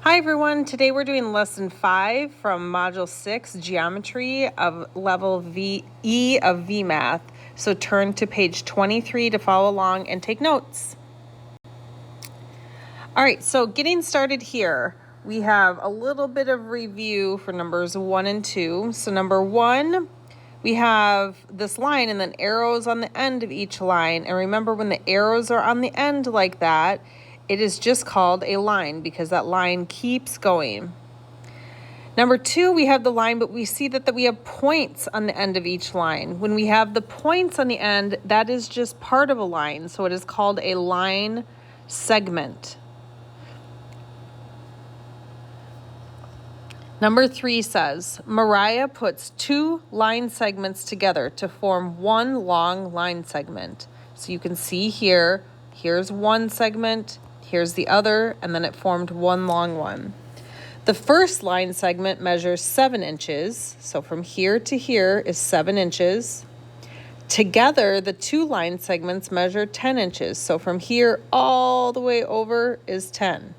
Hi everyone, today we're doing lesson 5 from module 6, geometry of level E of VMath. So turn to page 23 to follow along and take notes. All right, so getting started here, we have a little bit of review for numbers 1 and 2. So number 1, we have this line and then arrows on the end of each line. And remember, when the arrows are on the end like that, it is just called a line because that line keeps going. Number 2, we have the line, but we see that we have points on the end of each line. When we have the points on the end, that is just part of a line. So it is called a line segment. Number 3 says, Mariah puts 2 line segments together to form one long line segment. So you can see here, here's one segment, here's the other, and then it formed one long one. The first line segment measures 7 inches. So from here to here is 7 inches. Together, the 2 line segments measure 10 inches. So from here all the way over is 10.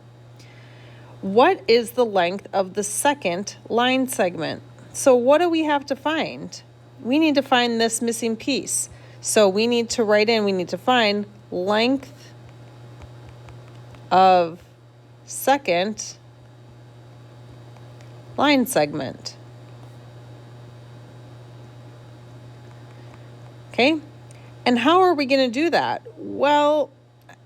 What is the length of the second line segment? So what do we have to find? We need to find this missing piece. So we need to write in, we need to find length of second line segment. Okay, and how are we going to do that? Well,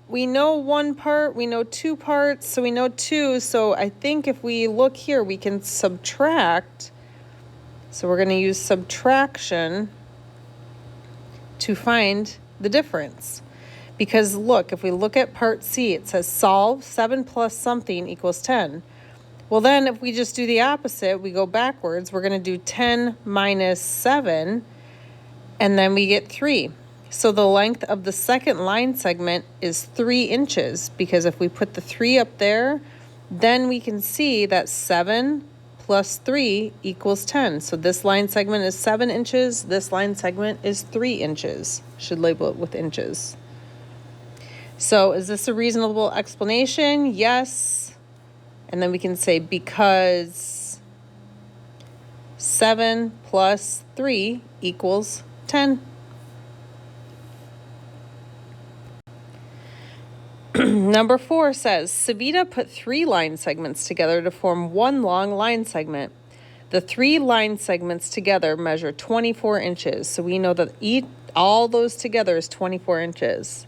we know one part, we know 2 parts, so we know 2. So I think if we look here, we can subtract. So we're going to use subtraction to find the difference. Because look, if we look at part C, it says solve 7 plus something equals 10. Well, then if we just do the opposite, we go backwards, we're going to do 10 minus 7, and then we get 3. So the length of the second line segment is 3 inches, because if we put the 3 up there, then we can see that 7 plus 3 equals 10. So this line segment is 7 inches, this line segment is 3 inches. Should label it with inches. So is this a reasonable explanation? Yes. And then we can say because 7 plus 3 equals 10. Number 4 says, Savita put 3 line segments together to form one long line segment. The 3 line segments together measure 24 inches. So we know that all those together is 24 inches.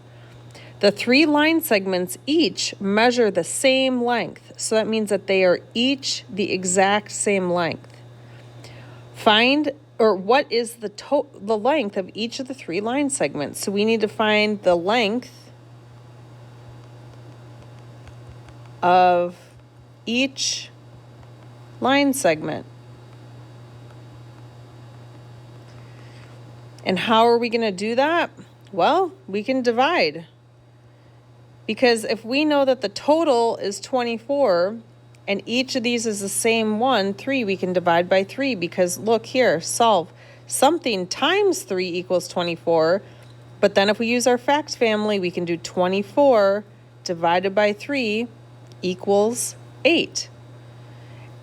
The 3 line segments each measure the same length. So that means that they are each the exact same length. What is the length of each of the 3 line segments? So we need to find the length of each line segment. And how are we going to do that? Well, we can divide. Because if we know that the total is 24 and each of these is the same one, 3, we can divide by 3 because look here, solve. Something times 3 equals 24, but then if we use our fact family, we can do 24 divided by 3 equals 8.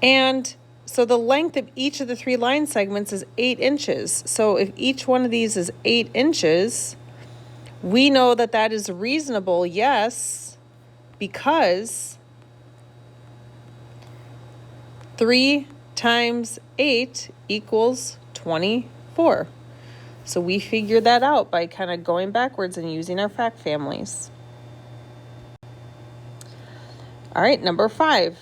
And so the length of each of the 3 line segments is 8 inches. So if each one of these is 8 inches, we know that that is reasonable, yes, because 3 times 8 equals 24. So we figured that out by kind of going backwards and using our fact families. All right, number 5. It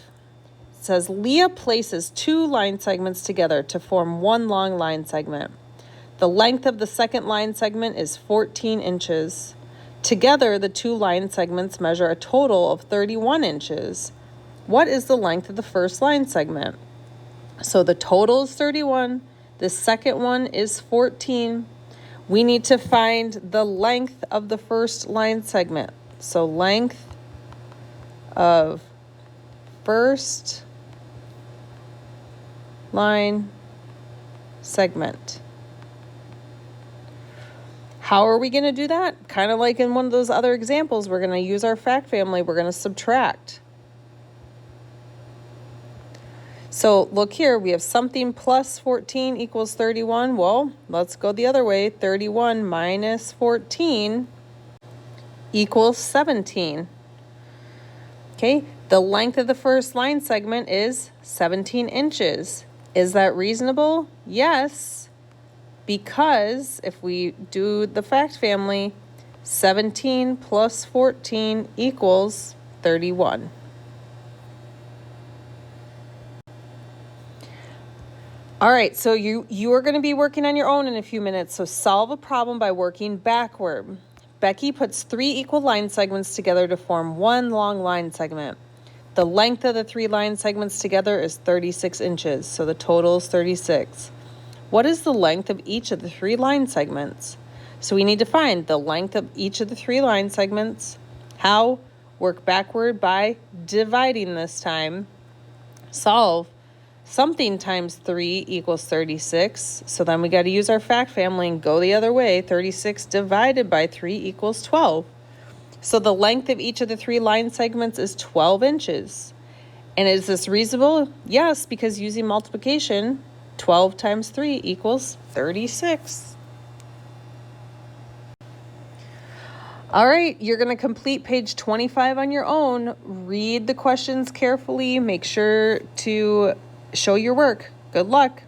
says Leah places 2 line segments together to form one long line segment. The length of the second line segment is 14 inches. Together, the 2 line segments measure a total of 31 inches. What is the length of the first line segment? So the total is 31. The second one is 14. We need to find the length of the first line segment. So length of first line segment. How are we going to do that? Kind of like in one of those other examples, we're going to use our fact family. We're going to subtract. So look here, we have something plus 14 equals 31. Well, let's go the other way. 31 minus 14 equals 17. Okay, the length of the first line segment is 17 inches. Is that reasonable? Yes, because if we do the fact family, 17 plus 14 equals 31. All right, so you are going to be working on your own in a few minutes. So solve a problem by working backward. Becky puts 3 equal line segments together to form one long line segment. The length of the 3 line segments together is 36 inches, so the total is 36. What is the length of each of the 3 line segments? So we need to find the length of each of the 3 line segments. How? Work backward by dividing this time. Solve. Something times 3 equals 36. So then we got to use our fact family and go the other way. 36 divided by 3 equals 12. So the length of each of the 3 line segments is 12 inches. And is this reasonable? Yes, because using multiplication, 12 times 3 equals 36. All right, you're going to complete page 25 on your own. Read the questions carefully. Make sure to show your work. Good luck.